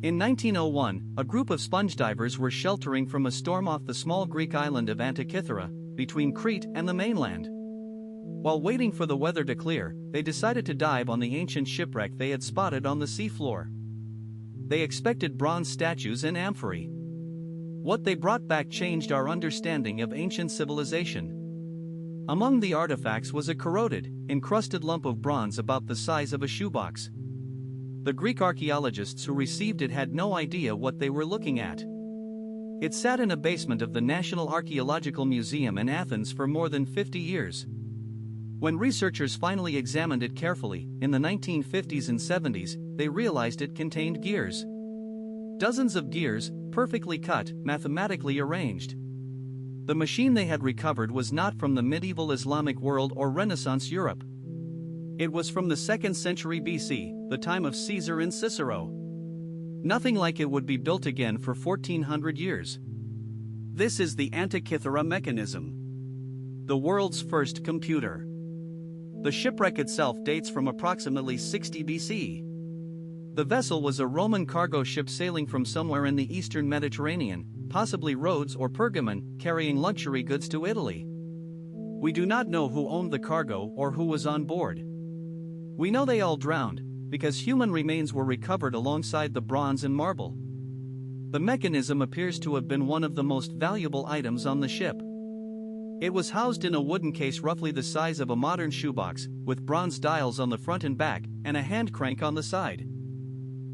In 1901, a group of sponge divers were sheltering from a storm off the small Greek island of Antikythera, between Crete and the mainland. While waiting for the weather to clear, they decided to dive on the ancient shipwreck they had spotted on the seafloor. They expected bronze statues and amphorae. What they brought back changed our understanding of ancient civilization. Among the artifacts was a corroded, encrusted lump of bronze about the size of a shoebox. The Greek archaeologists who received it had no idea what they were looking at. It sat in a basement of the National Archaeological Museum in Athens for more than 50 years. When researchers finally examined it carefully, in the 1950s and 70s, they realized it contained gears. Dozens of gears, perfectly cut, mathematically arranged. The machine they had recovered was not from the medieval Islamic world or Renaissance Europe. It was from the 2nd century BC, the time of Caesar and Cicero. Nothing like it would be built again for 1400 years. This is the Antikythera mechanism, the world's first computer. The shipwreck itself dates from approximately 60 BC. The vessel was a Roman cargo ship sailing from somewhere in the eastern Mediterranean, possibly Rhodes or Pergamon, carrying luxury goods to Italy. We do not know who owned the cargo or who was on board. We know they all drowned, because human remains were recovered alongside the bronze and marble. The mechanism appears to have been one of the most valuable items on the ship. It was housed in a wooden case roughly the size of a modern shoebox, with bronze dials on the front and back, and a hand crank on the side.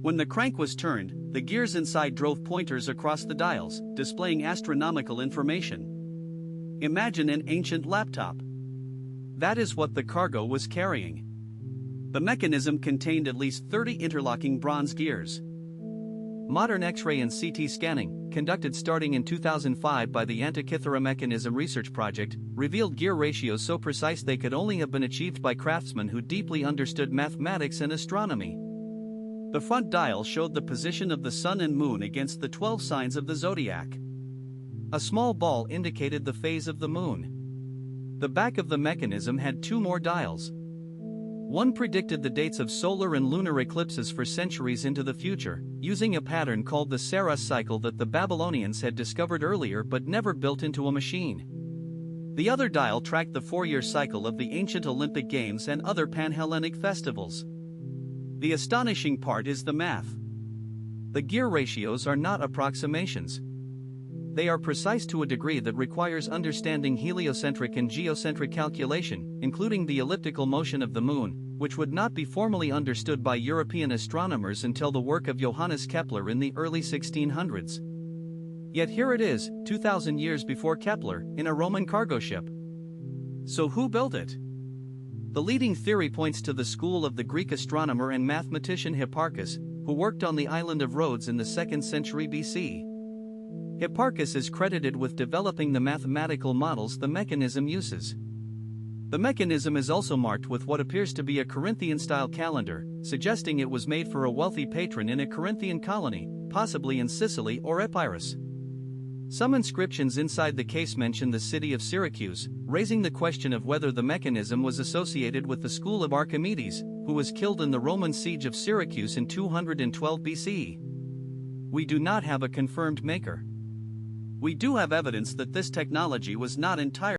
When the crank was turned, the gears inside drove pointers across the dials, displaying astronomical information. Imagine an ancient laptop. That is what the cargo was carrying. The mechanism contained at least 30 interlocking bronze gears. Modern X-ray and CT scanning, conducted starting in 2005 by the Antikythera Mechanism Research Project, revealed gear ratios so precise they could only have been achieved by craftsmen who deeply understood mathematics and astronomy. The front dial showed the position of the sun and moon against the 12 signs of the zodiac. A small ball indicated the phase of the moon. The back of the mechanism had 2 more dials. One predicted the dates of solar and lunar eclipses for centuries into the future, using a pattern called the Saros cycle that the Babylonians had discovered earlier but never built into a machine. The other dial tracked the 4-year cycle of the ancient Olympic Games and other Pan-Hellenic festivals. The astonishing part is the math. The gear ratios are not approximations. They are precise to a degree that requires understanding heliocentric and geocentric calculation, including the elliptical motion of the moon, which would not be formally understood by European astronomers until the work of Johannes Kepler in the early 1600s. Yet here it is, 2,000 years before Kepler, in a Roman cargo ship. So who built it? The leading theory points to the school of the Greek astronomer and mathematician Hipparchus, who worked on the island of Rhodes in the 2nd century BC. Hipparchus is credited with developing the mathematical models the mechanism uses. The mechanism is also marked with what appears to be a Corinthian-style calendar, suggesting it was made for a wealthy patron in a Corinthian colony, possibly in Sicily or Epirus. Some inscriptions inside the case mention the city of Syracuse, raising the question of whether the mechanism was associated with the school of Archimedes, who was killed in the Roman siege of Syracuse in 212 BC. We do not have a confirmed maker. We do have evidence that this technology was not entirely